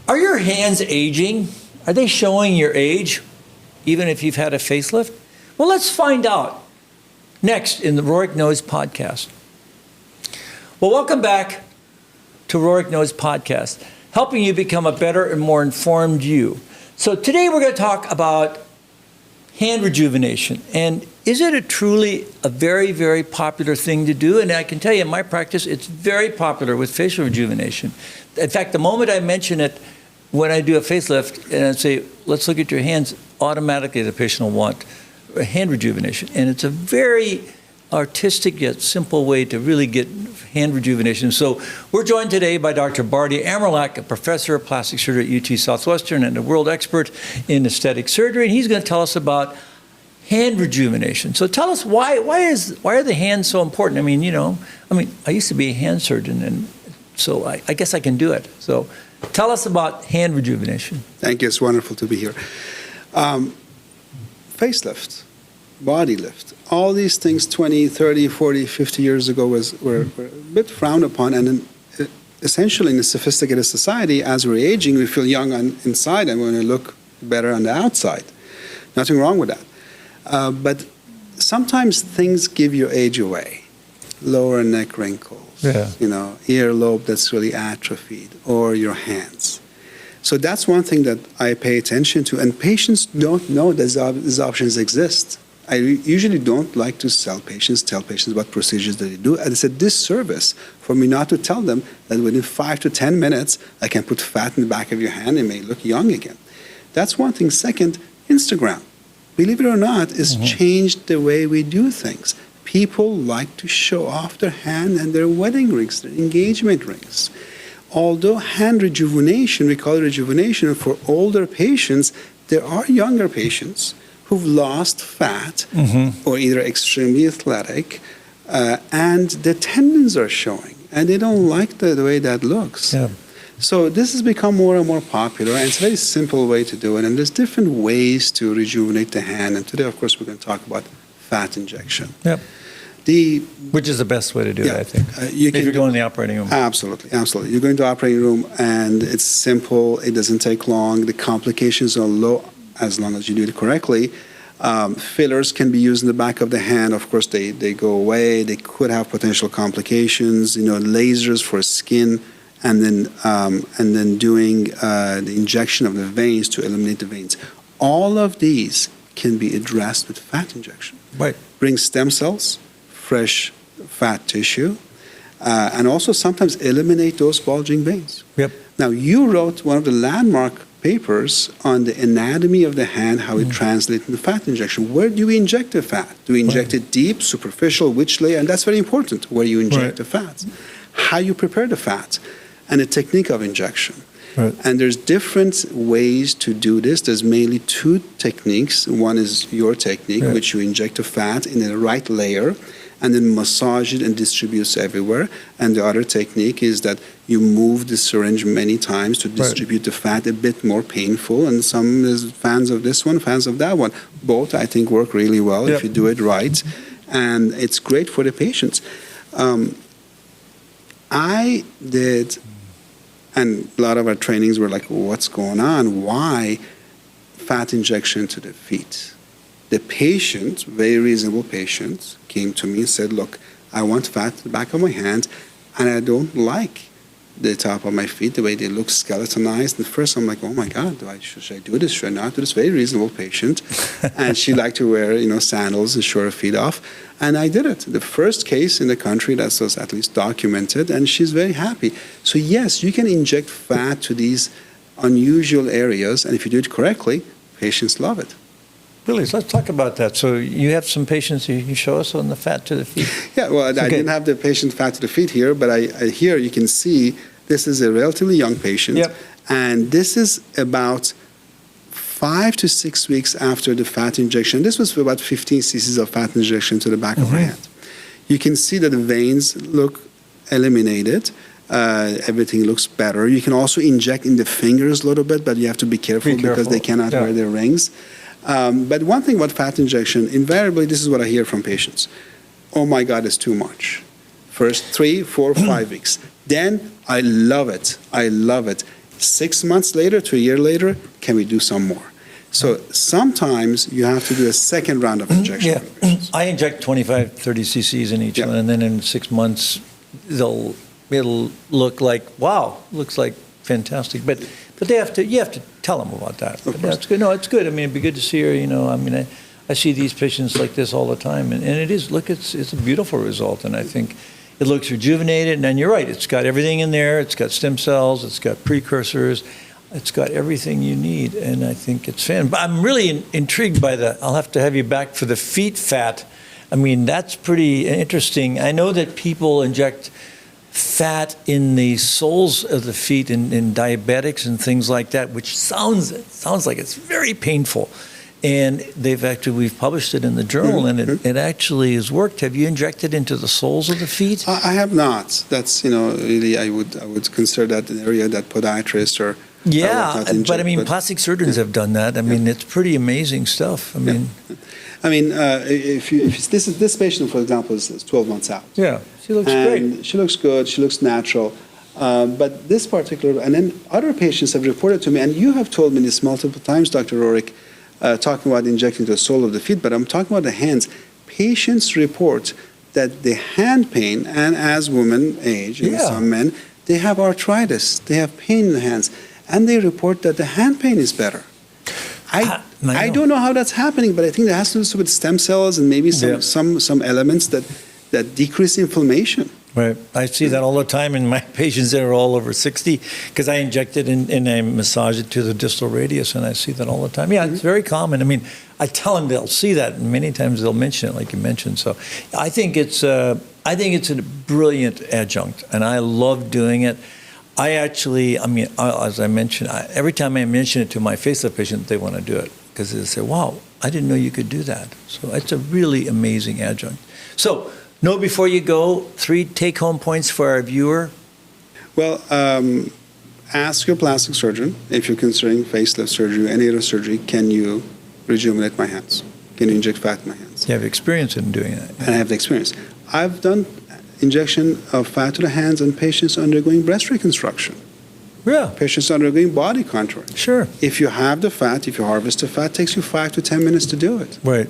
Are your hands aging? Are they showing your age, even if you've had a facelift? Well, let's find out next in the Rohrich Knose podcast. Well, welcome back to Rohrich Knose podcast, helping you become a better and more informed you. So today we're going to talk about hand rejuvenation. And is it truly a very, very popular thing to do? And I can tell you in my practice, it's very popular with facial rejuvenation. In fact, the moment I mention it, when I do a facelift and I say, let's look at your hands, automatically the patient will want a hand rejuvenation. And it's a very artistic yet simple way to really get hand rejuvenation. So we're joined today by Dr. Bardia Amirlak, a professor of plastic surgery at UT Southwestern and a world expert in aesthetic surgery. And he's going to tell us about hand rejuvenation. So tell us why are the hands so important? I mean, I used to be a hand surgeon, and so I guess I can do it. So tell us about hand rejuvenation. Thank you. It's wonderful to be here. Facelift, body lift, all these things 20, 30, 40, 50 years ago were a bit frowned upon. And essentially in a sophisticated society, as we're aging, we feel young on inside and we want to look better on the outside. Nothing wrong with that. But sometimes things give your age away. Lower neck wrinkles, earlobe that's really atrophied, or your hands. So that's one thing that I pay attention to. And patients don't know that these options exist. I usually don't like to tell patients what procedures that they do. And it's a disservice for me not to tell them that within 5 to 10 minutes, I can put fat in the back of your hand and may look young again. That's one thing. Second, Instagram, believe it or not, has changed the way we do things. People like to show off their hand and their wedding rings, their engagement rings. Although hand rejuvenation, we call it rejuvenation for older patients, there are younger patients who've lost fat or either extremely athletic and the tendons are showing and they don't like the way that looks. Yeah. So this has become more and more popular, and it's a very simple way to do it, and there's different ways to rejuvenate the hand, and today of course we're going to talk about fat injection. Yep. Which is the best way to do it, I think. If you're going in the operating room. Absolutely, absolutely. You're going to the operating room and it's simple, it doesn't take long, the complications are low as long as you do it correctly. Fillers can be used in the back of the hand. Of course, they go away. They could have potential complications. Lasers for skin, and then doing the injection of the veins to eliminate the veins. All of these can be addressed with fat injection. Right. Bring stem cells, fresh fat tissue, and also sometimes eliminate those bulging veins. Yep. Now, you wrote one of the landmark papers on the anatomy of the hand, how it translates into fat injection. Where do we inject the fat? Do we inject it deep, superficial, which layer? And that's very important, where you inject the fat, how you prepare the fat, and the technique of injection. Right. And there's different ways to do this. There's mainly two techniques. One is your technique, which you inject the fat in the right layer and then massage it and distributes everywhere. And the other technique is that you move the syringe many times to distribute the fat, a bit more painful. And some is fans of this one, fans of that one. Both, I think, work really well if you do it right. And it's great for the patients. I did, and a lot of our trainings were like, what's going on? Why fat injection to the feet? The patient, very reasonable patient, came to me and said, look, I want fat in the back of my hand, and I don't like the top of my feet, the way they look skeletonized. And first I'm like, oh my God, should I do this? Should I not do this? Very reasonable patient. And she liked to wear, sandals and show her feet off. And I did it. The first case in the country that was at least documented, and she's very happy. So yes, you can inject fat to these unusual areas, and if you do it correctly, patients love it. Really, let's talk about that. So you have some patients you show us on the fat to the feet. Yeah, well, I didn't have the patient fat to the feet here, but here you can see this is a relatively young patient, and this is about 5 to 6 weeks after the fat injection. This was about 15 cc's of fat injection to the back of her hand. You can see that the veins look eliminated. Everything looks better. You can also inject in the fingers a little bit, but you have to be careful because they cannot wear their rings. But one thing about fat injection, invariably, this is what I hear from patients. Oh my God, it's too much. First 3, 4, 5 weeks. Then I love it. I love it. 6 months later to a year later, can we do some more? So sometimes you have to do a second round of injection. Yeah, I inject 25, 30 cc's in each Yeah. one, and then in 6 months, it'll look like, wow, looks like fantastic. But you have to tell them about that. But that's good. No, it's good. I mean, it'd be good to see her. I see these patients like this all the time, and it is. Look, it's a beautiful result, and I think it looks rejuvenated. And you're right. It's got everything in there. It's got stem cells. It's got precursors. It's got everything you need, and I think it's fan. But I'm really intrigued by I'll have to have you back for the feet fat. I mean, that's pretty interesting. I know that people inject fat in the soles of the feet in diabetics and things like that, which sounds like it's very painful. And we've published it in the journal, and it actually has worked. Have you injected into the soles of the feet? I have not. That's, really, I would consider that an area that podiatrists or yeah, but I mean, plastic surgeons have done that. I mean, it's pretty amazing stuff. I mean, if this patient, for example, is 12 months out. Yeah, she looks great. She looks good. She looks natural. But this particular, and then other patients have reported to me, and you have told me this multiple times, Dr. Rohrich, talking about injecting the sole of the feet, but I'm talking about the hands. Patients report that the hand pain, and as women age, and some men, they have arthritis. They have pain in the hands. And they report that the hand pain is better. I don't know how that's happening, but I think that has to do with stem cells and maybe some elements that decrease inflammation. Right. I see that all the time in my patients that are all over 60, because I inject it and I massage it to the distal radius, and I see that all the time. Yeah, it's very common. I mean, I tell them they'll see that, and many times they'll mention it, like you mentioned. So I think it's a brilliant adjunct, and I love doing it. As I mentioned, every time I mention it to my facelift patient, they want to do it because they say, wow, I didn't know you could do that. So it's a really amazing adjunct. So, before you go, 3 take-home points for our viewer. Well, ask your plastic surgeon if you're considering facelift surgery or any other surgery, can you rejuvenate my hands? Can you inject fat in my hands? You have experience in doing that. And I have the experience. I've done injection of fat to the hands on patients undergoing breast reconstruction. Yeah. Patients undergoing body contouring. Sure. If you have the fat, if you harvest the fat, it takes you 5 to 10 minutes to do it. Right.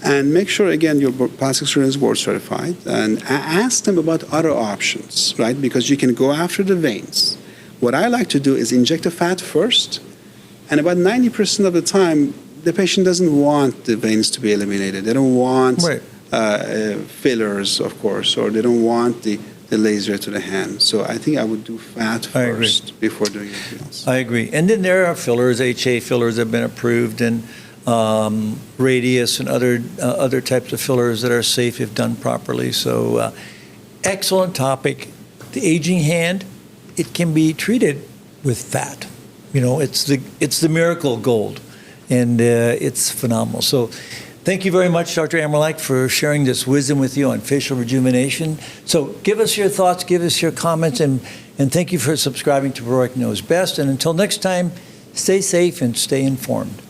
And make sure, again, your plastic surgeon is board certified, and ask them about other options, right? Because you can go after the veins. What I like to do is inject the fat first, and about 90% of the time, the patient doesn't want the veins to be eliminated. They don't want fillers, of course, or they don't want the laser to the hand. So I think I would do fat first before doing anything else. I agree. And then there are fillers, HA fillers have been approved, and radius and other types of fillers that are safe if done properly. So excellent topic. The aging hand, it can be treated with fat. It's the miracle gold, and it's phenomenal. So thank you very much, Dr. Amirlak, for sharing this wisdom with you on facial rejuvenation. So give us your thoughts, give us your comments, and thank you for subscribing to Rohrich Knows Best. And until next time, stay safe and stay informed.